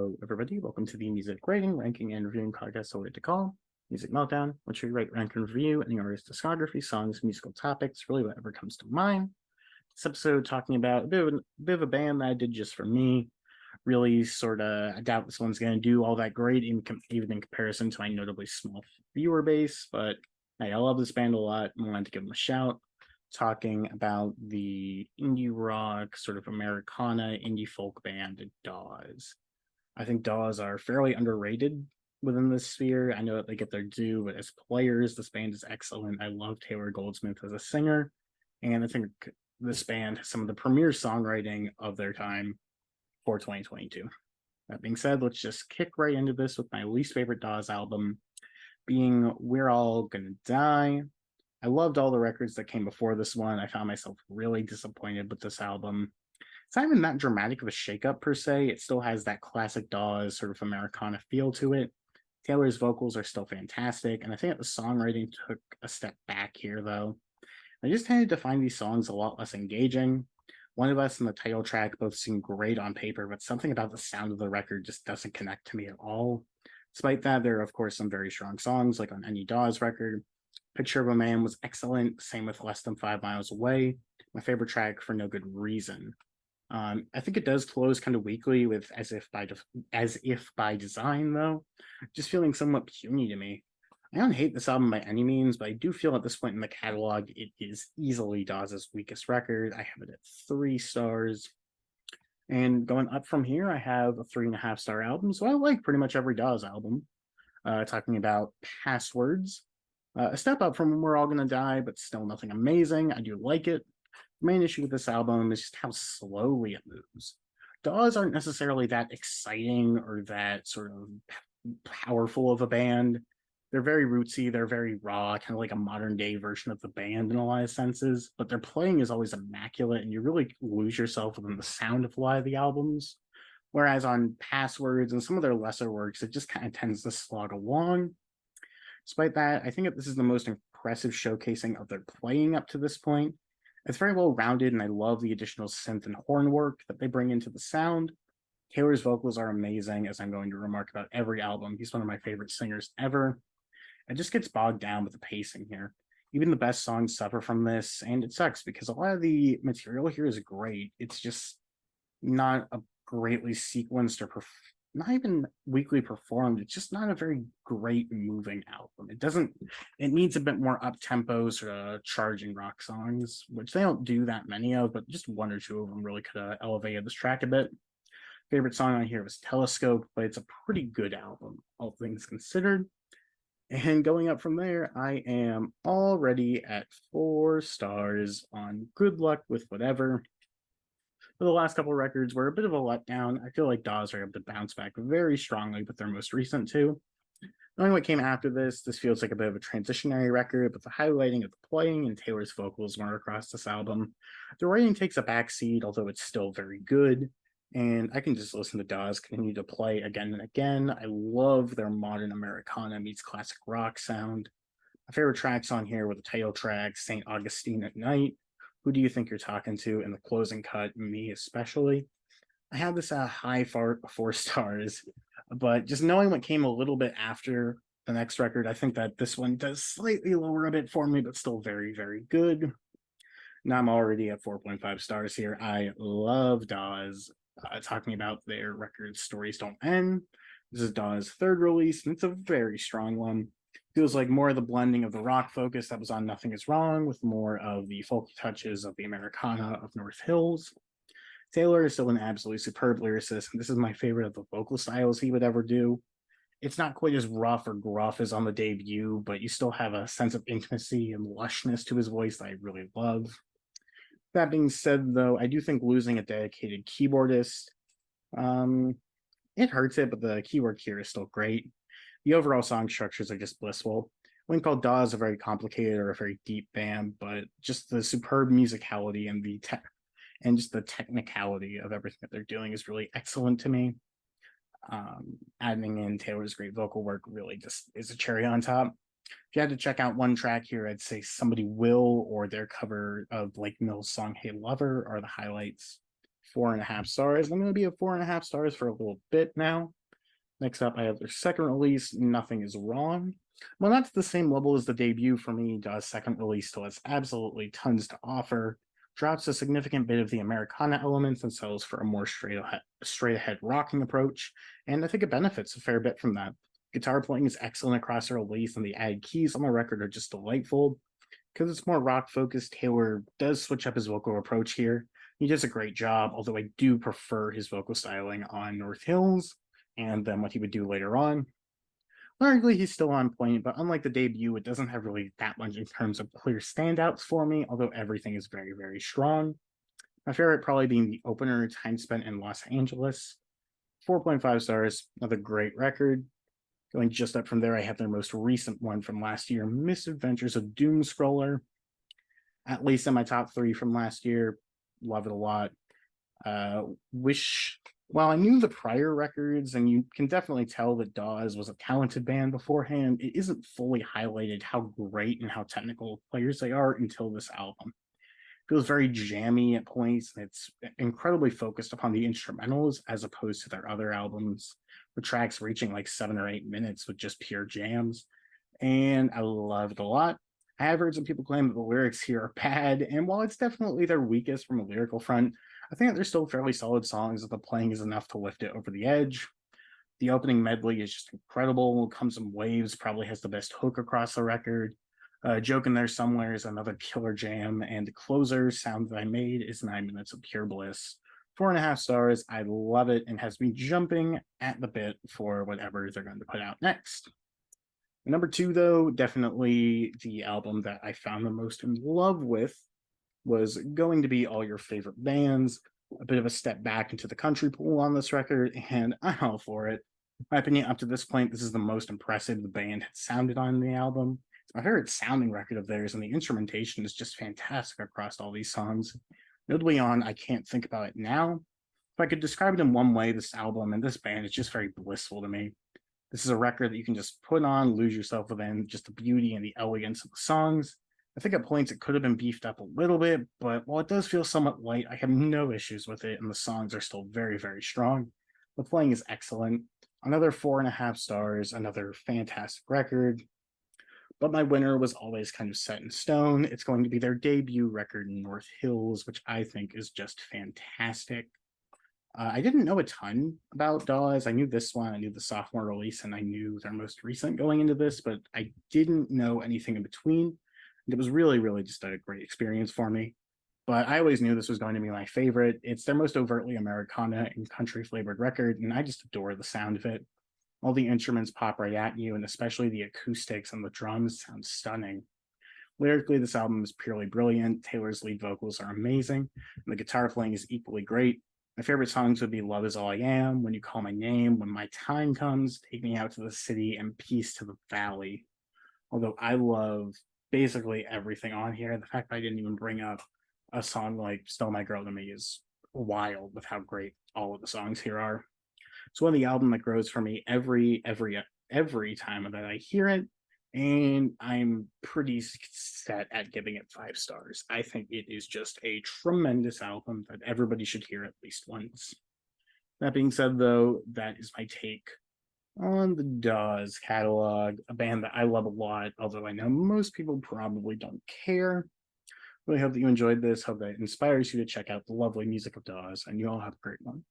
Hello, everybody. Welcome to the music rating, ranking, and reviewing podcast, so what to call Music Meltdown, which we rate, rank, and review any artist's discography, songs, musical topics, really whatever comes to mind. This episode talking about a bit of a band that I did just for me. Really, sort of, I doubt this one's going to do all that great, even in comparison to my notably small viewer base. But hey, I love this band a lot. I wanted to give them a shout. Talking about the indie rock, sort of Americana indie folk band Dawes. I think Dawes are fairly underrated within this sphere. I know that they get their due, but as players, this band is excellent. I love Taylor Goldsmith as a singer, and I think this band has some of the premier songwriting of their time for 2022. That being said, let's just kick right into this with my least favorite Dawes album, being We're All Gonna Die. I loved all the records that came before this one. I found myself really disappointed with this album. It's not even that dramatic of a shakeup per se. It still has that classic Dawes sort of Americana feel to it. Taylor's vocals are still fantastic, and I think that the songwriting took a step back here, though. I just tended to find these songs a lot less engaging. One of Us and the title track both seem great on paper, but something about the sound of the record just doesn't connect to me at all. Despite that, there are, of course, some very strong songs, like on any Dawes record. Picture of a Man was excellent, same with Less Than 5 Miles Away, my favorite track for no good reason. I think it does close kind of weakly with as if by design, though, just feeling somewhat puny to me. I don't hate this album by any means, but I do feel at this point in the catalog it is easily Dawes' weakest record. I have it at 3 stars. And going up from here, I have a 3.5-star album. So I like pretty much every Dawes album. Talking about Passwords. A step up from We're All Gonna Die, but still nothing amazing. I do like it. The main issue with this album is just how slowly it moves. Dawes aren't necessarily that exciting or that sort of powerful of a band. They're very rootsy, they're very raw, kind of like a modern day version of the band in a lot of senses, but their playing is always immaculate and you really lose yourself within the sound of a lot of the albums. Whereas on Passwords and some of their lesser works, it just kind of tends to slog along. Despite that, I think that this is the most impressive showcasing of their playing up to this point. It's very well rounded, and I love the additional synth and horn work that they bring into the sound. Taylor's vocals are amazing, as I'm going to remark about every album. He's one of my favorite singers ever. It just gets bogged down with the pacing here. Even the best songs suffer from this, and it sucks because a lot of the material here is great. It's just not a greatly sequenced or not even weekly performed. It's just not a very great moving album. It needs a bit more up tempo sort of charging rock songs, which they don't do that many of, but just one or two of them really could have elevated this track a bit. Favorite song on here was Telescope, but it's a pretty good album, all things considered. And going up from there, I am already at 4 stars on Good Luck with Whatever. For the last couple of records were a bit of a letdown. I feel like Dawes are able to bounce back very strongly with their most recent two. Knowing what came after this feels like a bit of a transitionary record, but the highlighting of the playing and Taylor's vocals were across this album. The writing takes a backseat, although it's still very good. And I can just listen to Dawes continue to play again and again. I love their modern Americana meets classic rock sound. My favorite tracks on here were the title track, St. Augustine at Night, Who Do You Think You're Talking To, and the closing cut, Me Especially. I have this at high 4 stars, but just knowing what came a little bit after the next record, I think that this one does slightly lower a bit for me, but still very, very good. Now I'm already at 4.5 stars here. I love Dawes. Talking about their record Stories Don't End. This is Dawes' third release, and it's a very strong one. Feels like more of the blending of the rock focus that was on Nothing Is Wrong with more of the folky touches of the Americana of North Hills. Taylor is still an absolutely superb lyricist, and this is my favorite of the vocal styles he would ever do. It's not quite as rough or gruff as on the debut, but you still have a sense of intimacy and lushness to his voice that I really love. That being said, though, I do think losing a dedicated keyboardist, it hurts it, but the keywork here is still great. The overall song structures are just blissful. I wouldn't call Dawes a very complicated or a very deep band, but just the superb musicality and just the technicality of everything that they're doing is really excellent to me. Adding in Taylor's great vocal work really just is a cherry on top. If you had to check out one track here, I'd say Somebody Will or their cover of Blake Mills' song Hey Lover are the highlights. 4.5 stars. I'm going to be at 4.5 stars for a little bit now. Next up, I have their second release, Nothing Is Wrong. Well, not to the same level as the debut for me, Dawes' second release still has absolutely tons to offer. Drops a significant bit of the Americana elements and settles for a more straight ahead rocking approach, and I think it benefits a fair bit from that. Guitar playing is excellent across the release, and the added keys on the record are just delightful. Because it's more rock focused, Taylor does switch up his vocal approach here. He does a great job, although I do prefer his vocal styling on North Hills and then what he would do later on. Lyrically, he's still on point, but unlike the debut, it doesn't have really that much in terms of clear standouts for me, although everything is very, very strong. My favorite probably being the opener, Time Spent in Los Angeles. 4.5 stars, another great record. Going just up from there, I have their most recent one from last year, Misadventures of Doomscroller. At least in my top 3 from last year. Love it a lot. While I knew the prior records, and you can definitely tell that Dawes was a talented band beforehand, it isn't fully highlighted how great and how technical players they are until this album. It feels very jammy at points, and it's incredibly focused upon the instrumentals as opposed to their other albums, with tracks reaching like 7 or 8 minutes with just pure jams. And I love it a lot. I have heard some people claim that the lyrics here are bad, and while it's definitely their weakest from a lyrical front, I think that they're still fairly solid songs that the playing is enough to lift it over the edge. The opening medley is just incredible. Comes in Waves probably has the best hook across the record. Joke in There Somewhere is another killer jam, and the closer, Sound That I Made, is 9 minutes of pure bliss. 4.5 stars. I love it and has me jumping at the bit for whatever they're going to put out next. Number 2, though, definitely the album that I found the most in love with was going to be All Your Favorite Bands. A bit of a step back into the country pool on this record, and I'm all for it. In my opinion, up to this point, this is the most impressive the band had sounded on the album. It's my favorite sounding record of theirs, and the instrumentation is just fantastic across all these songs. Notably on I Can't Think About It Now. If I could describe it in one way, this album and this band is just very blissful to me. This is a record that you can just put on, lose yourself within, just the beauty and the elegance of the songs. I think at points it could have been beefed up a little bit, but while it does feel somewhat light, I have no issues with it, and the songs are still very, very strong. The playing is excellent. Another 4.5 stars, another fantastic record. But my winner was always kind of set in stone. It's going to be their debut record, North Hills, which I think is just fantastic. I didn't know a ton about Dawes. I knew this one, I knew the sophomore release, and I knew their most recent going into this, but I didn't know anything in between. And it was really, really just a great experience for me. But I always knew this was going to be my favorite. It's their most overtly Americana and country flavored record, and I just adore the sound of it. All the instruments pop right at you, and especially the acoustics and the drums sound stunning. Lyrically, this album is purely brilliant. Taylor's lead vocals are amazing, and the guitar playing is equally great. My favorite songs would be Love Is All I Am, When You Call My Name, When My Time Comes, Take Me Out to the City, and Peace to the Valley. Although I love basically everything on here, the fact that I didn't even bring up a song like Still My Girl to Me is wild with how great all of the songs here are. It's one of the album that grows for me every time that I hear it, and I'm pretty set at giving it 5 stars. I think it is just a tremendous album that everybody should hear at least once. That being said, though, that is my take on the Dawes catalog, a band that I love a lot, although I know most people probably don't care. Really hope that you enjoyed this. Hope that it inspires you to check out the lovely music of Dawes, and you all have a great one.